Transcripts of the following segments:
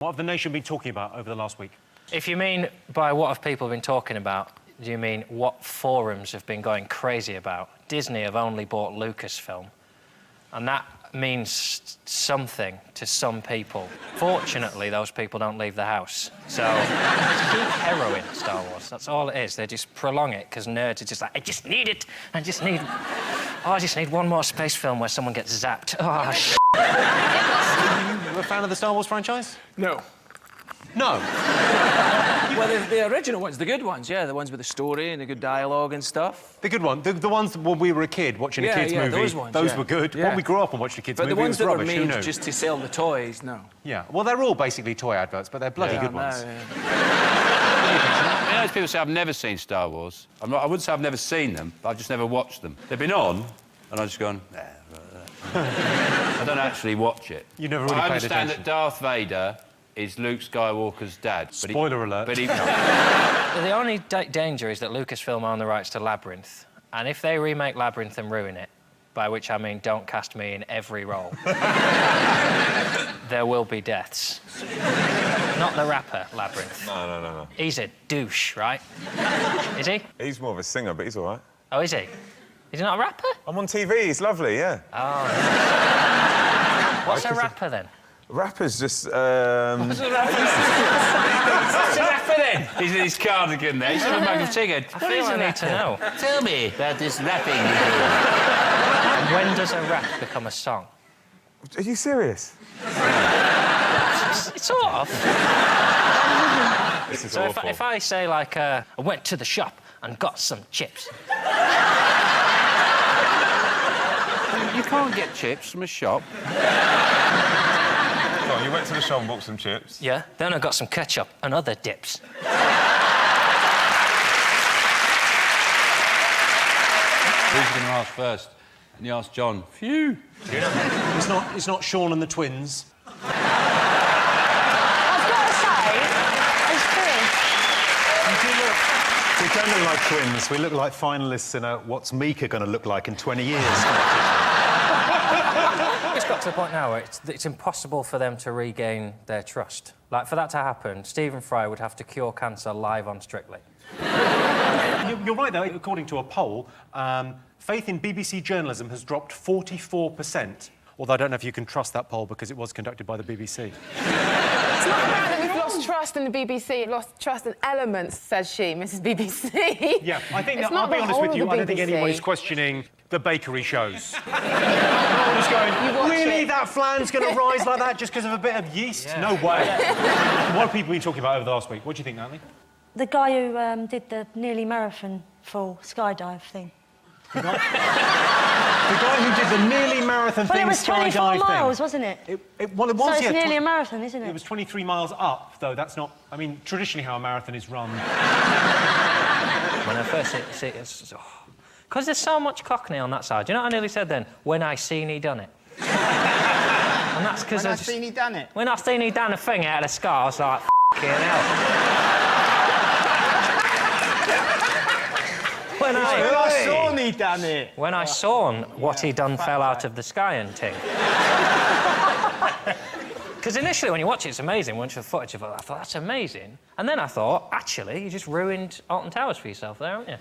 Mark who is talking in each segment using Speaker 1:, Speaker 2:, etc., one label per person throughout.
Speaker 1: What have the nation been talking about over the last week?
Speaker 2: If you mean by what have people been talking about, do you mean what forums have been going crazy about? Disney have only bought Lucasfilm, and that means something to some people. Fortunately, those people don't leave the house. So, it's peak heroin, Star Wars. That's all it is. They just prolong it, because nerds are just like, I just need it. I just need one more space film where someone gets zapped. Oh, shit.
Speaker 1: Are you a fan of the Star Wars franchise?
Speaker 3: No.
Speaker 1: No?
Speaker 3: Well, the original ones, the good ones, yeah, the ones with the story and the good dialogue and stuff.
Speaker 1: The good one, the ones when we were a kid watching a kids' movie.
Speaker 3: Those ones,
Speaker 1: were good.
Speaker 3: Yeah.
Speaker 1: When we grew up and watched a kids' movie,
Speaker 3: But the ones that
Speaker 1: rubbish.
Speaker 3: were made just to sell the toys, no.
Speaker 1: Yeah, well, they're all basically toy adverts, but they're bloody good ones.
Speaker 3: Yeah.
Speaker 4: You know, people say I've never seen Star Wars. I wouldn't say I've never seen them, but I've just never watched them. They've been on, and I've just gone, nah, I don't actually watch it.
Speaker 1: You never really
Speaker 4: I
Speaker 1: paid
Speaker 4: understand
Speaker 1: attention.
Speaker 4: that Darth Vader is Luke Skywalker's dad.
Speaker 1: Spoiler alert.
Speaker 4: But he...
Speaker 2: The only danger is that Lucasfilm own the rights to Labyrinth, and if they remake Labyrinth and ruin it, by which I mean don't cast me in every role, there will be deaths. Not the rapper, Labyrinth.
Speaker 5: No.
Speaker 2: He's a douche, right? Is he?
Speaker 5: He's more of a singer, but he's all right.
Speaker 2: Oh, is he? Is he not a rapper?
Speaker 5: I'm on TV, he's lovely, yeah.
Speaker 2: Oh. What's a rapper, then?
Speaker 5: Rapper's just,
Speaker 4: What's a rapper then? He's in his cardigan there. He's in a mug of tea.
Speaker 2: I feel I need to know.
Speaker 4: Tell me about this rapping.
Speaker 2: When does a rap become a song?
Speaker 5: Are you serious?
Speaker 2: Sort of.
Speaker 5: This is
Speaker 2: So
Speaker 5: awful.
Speaker 2: if I say, like, I went to the shop and got some chips.
Speaker 4: You can't get chips from a shop.
Speaker 5: Go on, you went to the shop and bought some chips.
Speaker 2: Yeah, then I got some ketchup and other dips.
Speaker 4: Who's going to ask first? And you asked John. Phew.
Speaker 1: It's not Sean and the twins.
Speaker 6: We don't look like twins. We look like finalists in a What's Mika going to look like in 20 years?
Speaker 2: It's got to the point now where it's impossible for them to regain their trust. Like, for that to happen, Stephen Fry would have to cure cancer live on Strictly.
Speaker 1: You're right, though. According to a poll, faith in BBC journalism has dropped 44%. Although I don't know if you can trust that poll because it was conducted by the BBC.
Speaker 7: It's not about that we've lost trust in the BBC, lost trust in elements, says she, Mrs. BBC.
Speaker 1: Yeah, I think
Speaker 7: It's
Speaker 1: that,
Speaker 7: not
Speaker 1: I'll be
Speaker 7: the
Speaker 1: honest
Speaker 7: whole
Speaker 1: with
Speaker 7: of
Speaker 1: you,
Speaker 7: the
Speaker 1: I don't think
Speaker 7: BBC.
Speaker 1: anybody's questioning the bakery shows. Everyone was going,
Speaker 7: watch
Speaker 1: really,
Speaker 7: it.
Speaker 1: that flan's going to rise like that just because of a bit of yeast?
Speaker 2: Yeah.
Speaker 1: No way. What have people been talking about over the last week? What do you think, Natalie?
Speaker 8: The guy who did the nearly marathon full skydive thing.
Speaker 1: The guy who did the nearly marathon
Speaker 8: Well,
Speaker 1: thing,
Speaker 8: it was 24
Speaker 1: skydive
Speaker 8: miles,
Speaker 1: thing.
Speaker 8: wasn't it?
Speaker 1: Well, it was,
Speaker 8: So it's
Speaker 1: yeah.
Speaker 8: nearly a marathon, isn't it?
Speaker 1: It was 23 miles up, though. That's not... I mean, traditionally how a marathon is run.
Speaker 2: When I first see it, it's... Because there's so much Cockney on that side. Do you know what I nearly said then? When I seen he done it. And that's because
Speaker 9: When I seen he done it.
Speaker 2: When I seen he done a thing out of the scar, I was like, f***ing hell. When I
Speaker 9: saw he done it.
Speaker 2: When I saw what he done fell out of the sky and ting. Because initially, when you watch it, it's amazing. Once the footage of it, I thought, that's amazing. And then I thought, actually, you just ruined Alton Towers for yourself there, haven't you?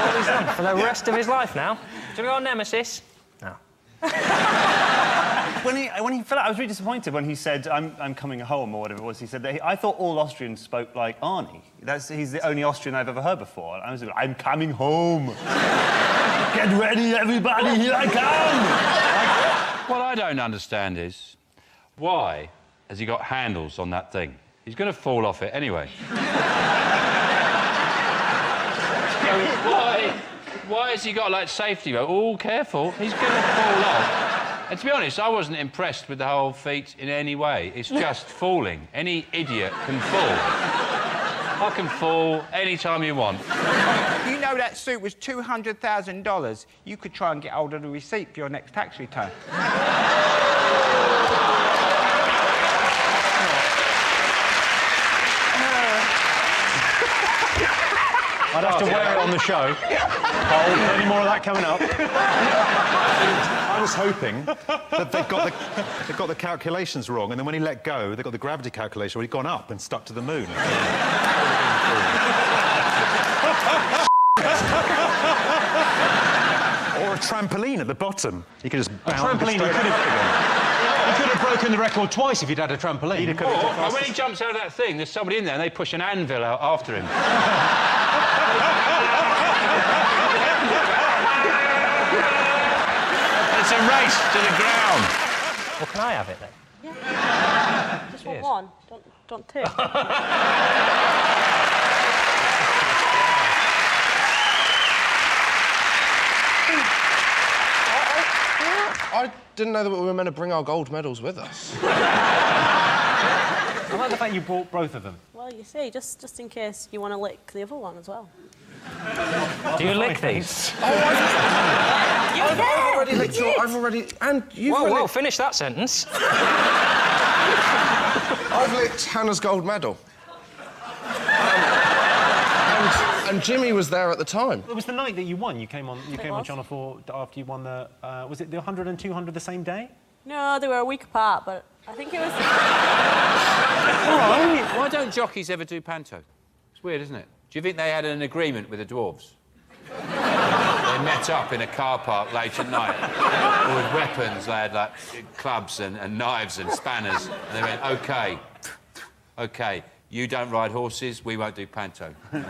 Speaker 2: All he's done for the rest of his life now. Do you go on Nemesis? No.
Speaker 9: When he fell out, I was really disappointed when he said, I'm coming home, or whatever it was. He said that I thought all Austrians spoke like Arnie. He's the only Austrian I've ever heard before. I was like, I'm coming home. Get ready, everybody, here I come!
Speaker 4: What I don't understand is, why has he got handles on that thing? He's going to fall off it anyway. Why has he got, like, safety? Oh, careful, he's going to fall off. And to be honest, I wasn't impressed with the whole feat in any way. It's just falling. Any idiot can fall. I can fall any time you want.
Speaker 10: You know that suit was $200,000. You could try and get hold of the receipt for your next tax return.
Speaker 1: I'd have to wear it on the show. Oh, any more of that coming up?
Speaker 6: I was hoping that they'd got the calculations wrong, and then when he let go, they got the gravity calculation where he'd gone up and stuck to the moon. Or a trampoline at the bottom. You could just bounce
Speaker 1: Trampoline, he could have broken the record twice if he'd had a trampoline.
Speaker 4: And when he jumps out of that thing, there's somebody in there and they push an anvil out after him. It's a race to the ground.
Speaker 2: Well, can I have it then?
Speaker 8: Yeah. Just want one, don't two.
Speaker 11: I didn't know that we were meant to bring our gold medals with us.
Speaker 1: I like the fact you brought both of them.
Speaker 8: Well, you see, just in case you want to lick the other one as well.
Speaker 2: Do you lick these?
Speaker 11: I've already licked your... I've already... And you've
Speaker 2: Whoa, finish that sentence.
Speaker 11: I've licked Hannah's gold medal. And Jimmy was there at the time.
Speaker 1: It was the night that you won. You came on Channel 4 after you won the... was it the 100 and 200 the same day?
Speaker 8: No, they were a week apart, but I think it was...
Speaker 4: Why don't jockeys ever do panto? It's weird, isn't it? Do you think they had an agreement with the dwarves? They met up in a car park late at night. All with weapons. They had, like, clubs and knives and spanners. And they went, OK, you don't ride horses, we won't do panto. That's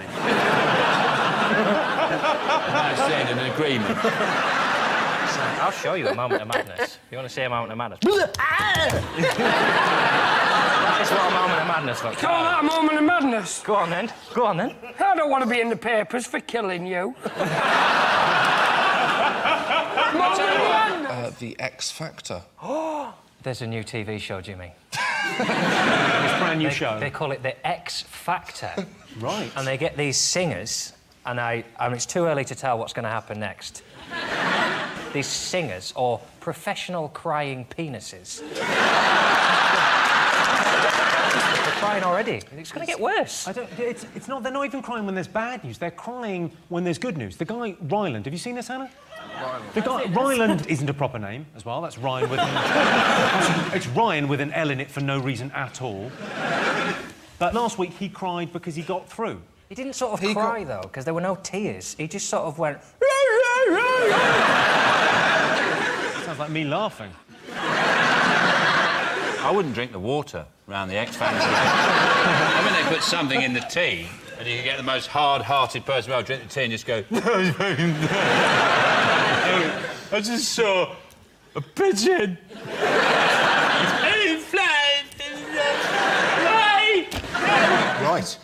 Speaker 4: it, an agreement.
Speaker 2: I'll show you a moment of madness. You want to see a moment of madness? That is what a moment of madness looks like.
Speaker 12: Call that a moment of madness?
Speaker 2: Go on, then. Go on, then.
Speaker 12: I don't want to be in the papers for killing you.
Speaker 11: The X Factor.
Speaker 2: There's a new TV show, Jimmy.
Speaker 1: It's a brand new show.
Speaker 2: They call it the X Factor.
Speaker 1: Right.
Speaker 2: And they get these singers, and it's too early to tell what's going to happen next. These singers, or professional crying penises. They're crying already. It's going to get worse.
Speaker 1: It's not. They're not even crying when there's bad news. They're crying when there's good news. The guy Ryland. Have you seen this, Hannah? The guy Ryland isn't a proper name as well. That's Ryan with it's Ryan with an L in it for no reason at all. But last week he cried because he got through.
Speaker 2: He didn't sort of cry though, because there were no tears. He just sort of went.
Speaker 1: Sounds like me laughing.
Speaker 4: I wouldn't drink the water around the X Factor. I mean, they put something in the tea, and you can get the most hard-hearted person who will drink the tea and just go... I just saw a pigeon.
Speaker 11: Right.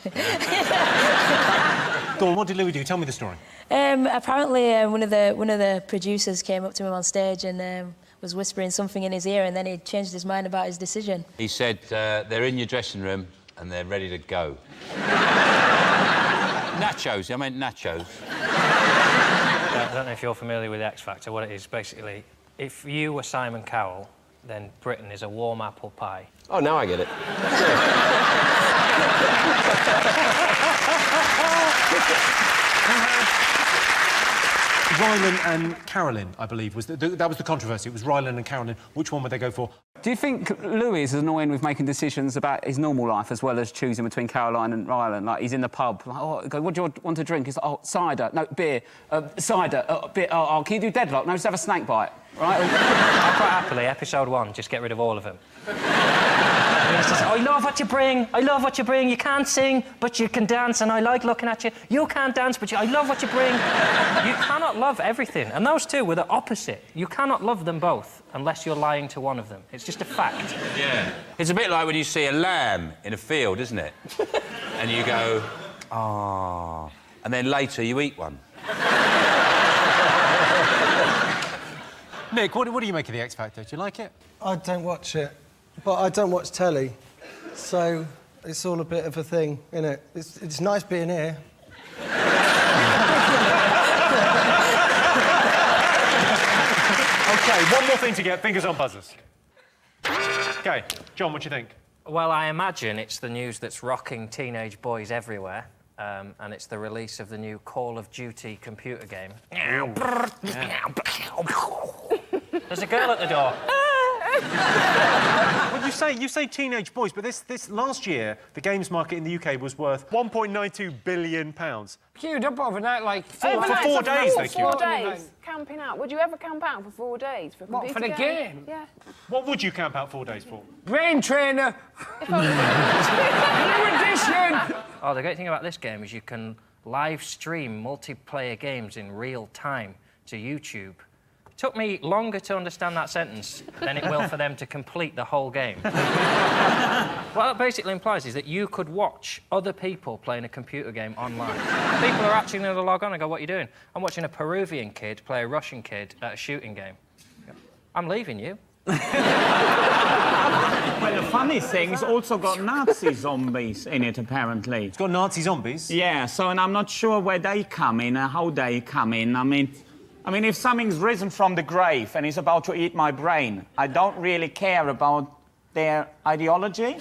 Speaker 1: Go on, what did Louis do? Tell me the story.
Speaker 8: Apparently, one of the producers came up to him on stage and was whispering something in his ear, and then he changed his mind about his decision.
Speaker 4: He said, they're in your dressing room and they're ready to go. Nachos, I meant nachos.
Speaker 2: I don't know if you're familiar with the X Factor. What it is, basically, if you were Simon Cowell, then Britain is a warm apple pie.
Speaker 11: Oh, now I get it.
Speaker 1: Ryland and Carolyn, I believe, was that was the controversy. It was Ryland and Carolyn. Which one would they go for?
Speaker 13: Do you think Louis is annoying with making decisions about his normal life as well as choosing between Caroline and Ryland? Like, he's in the pub, like, oh, what do you want to drink? He's like, oh, cider, no, beer, cider, beer, oh, can you do deadlock? No, just have a snake bite, right?
Speaker 2: I'll quite happily, episode 1, just get rid of all of them. He says, I love what you bring, I love what you bring. You can't sing, but you can dance, and I like looking at you. You can't dance, but I love what you bring. You cannot love everything. And those two were the opposite. You cannot love them both unless you're lying to one of them. It's just a fact.
Speaker 4: Yeah. It's a bit like when you see a lamb in a field, isn't it? And you go, ah. And then later you eat one.
Speaker 1: Nick, what do you make of the X Factor? Do you like it?
Speaker 14: I don't watch it, but I don't watch telly, so it's all a bit of a thing, innit? It's nice being here.
Speaker 1: OK, one more thing to get. Fingers on buzzers. OK, John, what do you think?
Speaker 2: Well, I imagine it's the news that's rocking teenage boys everywhere. and it's the release of the new Call of Duty computer game. There's a girl at the door.
Speaker 1: Well, you say teenage boys, but this last year, the games market in the UK was worth £1.92 billion.
Speaker 12: Queued up overnight, like...
Speaker 1: For 4 days, they queued
Speaker 7: 4
Speaker 1: up.
Speaker 7: days, camping out. Would you ever camp out for 4 days? For a
Speaker 12: What, for the
Speaker 7: computer
Speaker 12: game?
Speaker 7: Yeah.
Speaker 1: What would you camp out 4 days for?
Speaker 12: Brain trainer! New edition!
Speaker 2: Oh, the great thing about this game is you can live stream multiplayer games in real time to YouTube. It took me longer to understand that sentence than it will for them to complete the whole game. What that basically implies is that you could watch other people playing a computer game online. People are actually going to log on and go, what are you doing? I'm watching a Peruvian kid play a Russian kid at a shooting game. I'm leaving you.
Speaker 15: Well, the funny thing, it's also got Nazi zombies in it, apparently.
Speaker 1: It's got Nazi zombies?
Speaker 15: Yeah, so, and I'm not sure where they come in, how they come in. I mean, if something's risen from the grave and is about to eat my brain, I don't really care about their ideology.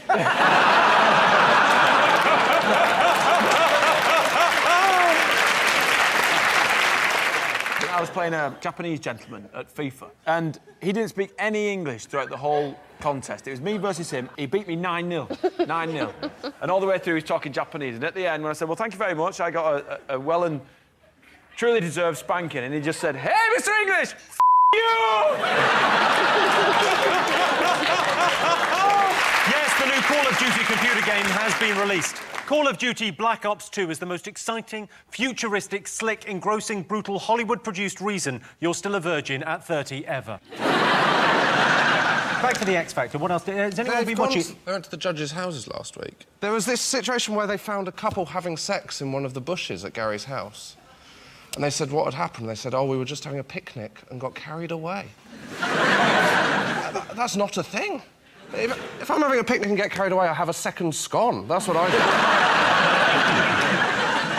Speaker 3: I was playing a Japanese gentleman at FIFA, and he didn't speak any English throughout the whole contest. It was me versus him. He beat me 9-0. 9-0. And all the way through, he was talking Japanese. And at the end, when I said, well, thank you very much, I got a well and truly deserved spanking. And he just said, hey, Mr. English, f*** you!
Speaker 1: Yes, the new Call of Duty computer game has been released. Call of Duty Black Ops 2 is the most exciting, futuristic, slick, engrossing, brutal, Hollywood-produced reason you're still a virgin at 30 ever. Back to the X Factor. What else? Has anyone been watching?
Speaker 11: They went to the judges' houses last week. There was this situation where they found a couple having sex in one of the bushes at Gary's house. And they said what had happened. They said, oh, we were just having a picnic and got carried away. That's not a thing. If I'm having a picnic and get carried away, I have a second scone. That's what I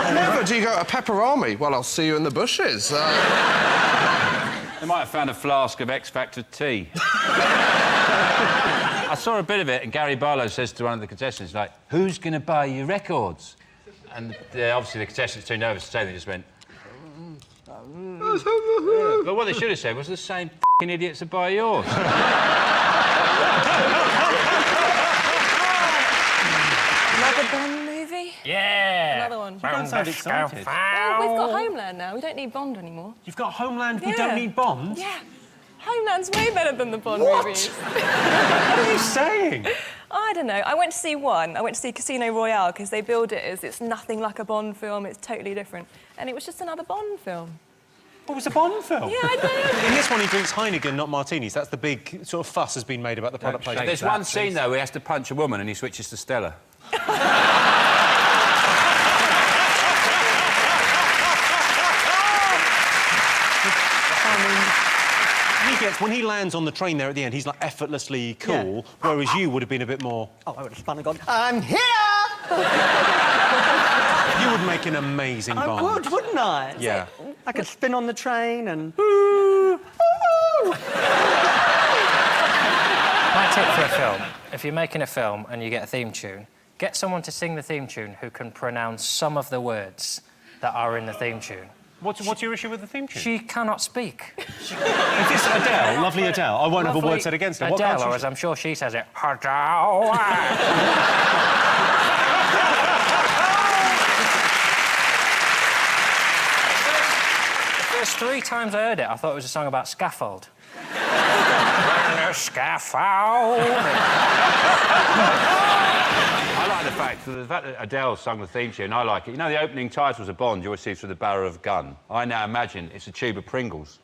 Speaker 11: do. Never do you go to Pepperami. Well, I'll see you in the bushes.
Speaker 4: They might have found a flask of X Factor tea. I saw a bit of it, and Gary Barlow says to one of the contestants, like, who's going to buy your records? And obviously the contestants too nervous to say, they just went... But what they should have said was the same f***ing idiots that buy yours.
Speaker 16: Another Bond movie?
Speaker 2: Yeah!
Speaker 16: Another one.
Speaker 1: You don't sound excited.
Speaker 16: Well, we've got Homeland now. We don't need Bond anymore.
Speaker 1: You've got Homeland, we don't need Bond?
Speaker 16: Yeah. Homeland's way better than the Bond
Speaker 1: What?
Speaker 16: movies.
Speaker 1: What are you saying?
Speaker 16: I don't know. I went to see one. I went to see Casino Royale because they build it as it's nothing like a Bond film. It's totally different. And it was just another Bond film.
Speaker 1: What was a Bond film?
Speaker 16: Yeah, I know.
Speaker 1: In this one, he drinks Heineken, not martinis. That's the big sort of fuss has been made about the product placement.
Speaker 4: There's one scene, though, where he has to punch a woman and he switches to Stella.
Speaker 1: When he lands on the train there at the end, he's like effortlessly cool, whereas you would have been a bit more...
Speaker 17: Oh, I would have spun and gone, I'm here!
Speaker 1: You would make an amazing Bond.
Speaker 17: I would, wouldn't I?
Speaker 1: Yeah.
Speaker 17: I could spin on the train and...
Speaker 2: My tip for a film, if you're making a film and you get a theme tune, get someone to sing the theme tune who can pronounce some of the words that are in the theme tune.
Speaker 1: What's your issue with the theme tune?
Speaker 2: She cannot speak.
Speaker 1: If it's Adele, lovely Adele, I won't have a word said against her.
Speaker 2: Adele, or as I'm sure she says it, Adele. The first 3 times I heard it, I thought it was a song about scaffold. Scaffold.
Speaker 4: I like the fact that Adele sung the theme tune, I like it. You know, the opening titles of Bond you always see through the barrel of a gun. I now imagine it's a tube of Pringles.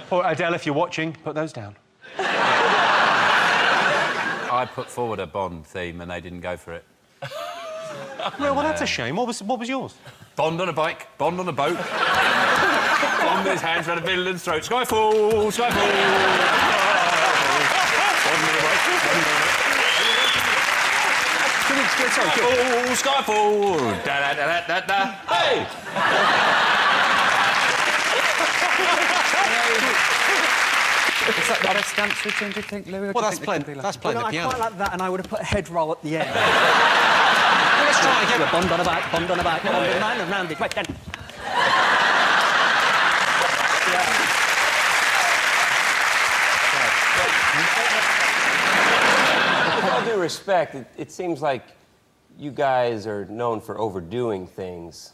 Speaker 1: Poor Adele, if you're watching, put those down.
Speaker 4: I put forward a Bond theme and they didn't go for it.
Speaker 1: Well, that's a shame. What was yours?
Speaker 4: Bond on a bike, Bond on a boat. Bond with his hands around a villain's throat. Skyfall, Skyfall. Bond on a bike, Bond on a boat. Skyfall, Skyfall. Da-da-da-da-da-da. Hey!
Speaker 18: Is that the best dance routine, do you think, Louis?
Speaker 19: Well, that's playing the
Speaker 17: Well, no, I
Speaker 19: piano.
Speaker 17: quite like that, and I would have put a head roll at the end.
Speaker 19: Let's try again.
Speaker 17: Bond on a bike, bond on a bike, bond on a man, and round it. Right, then.
Speaker 20: With all due respect, it seems like you guys are known for overdoing things.